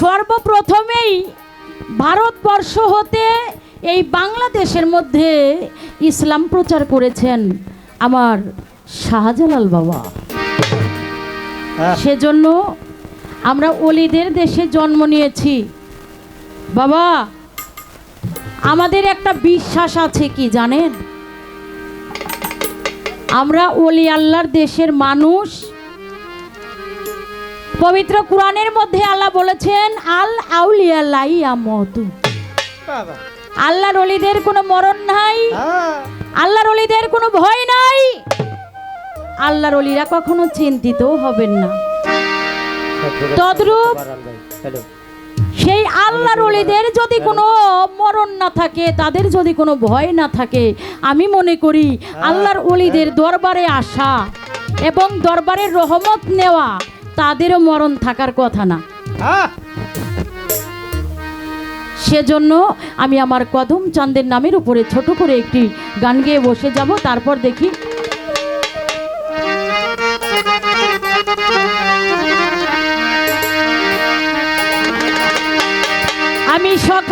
সর্বপ্রথমেই ভারতবর্ষ হতে এই বাংলাদেশের মধ্যে ইসলাম প্রচার করেছেন আমার শাহজালাল বাবা। সেজন্য আমরা ওলিদের দেশে জন্ম নিয়েছি। বাবা, আমাদের একটা বিশ্বাস আছে কি জানেন? আমরা ওলি আল্লাহর দেশের মানুষ। পবিত্র কোরআনের মধ্যে আল্লাহ বলেছেন, আল আউলিয়া লা ইয়ামুতু, আল্লাহর ওলিদের কোনো মরণ নাই, আল্লাহর ওলিদের কোনো ভয় নাই, আল্লাহর ওলিরা কখনো চিন্তিত হবেন না। তদ্রূপ সেই আল্লাহর ওলিদের যদি কোনো মরণ না থাকে, তাদের যদি কোনো ভয় না থাকে, আমি মনে করি আল্লাহর ওলিদের দরবারে আসা এবং দরবারের রহমত নেওয়া তাদেরও মরণ থাকার কথা না। সেজন্য আমি আমার কদম চাঁদের নামের উপরে ছোট করে একটি গান গেয়ে বসে যাব, তারপর দেখি আমি সকল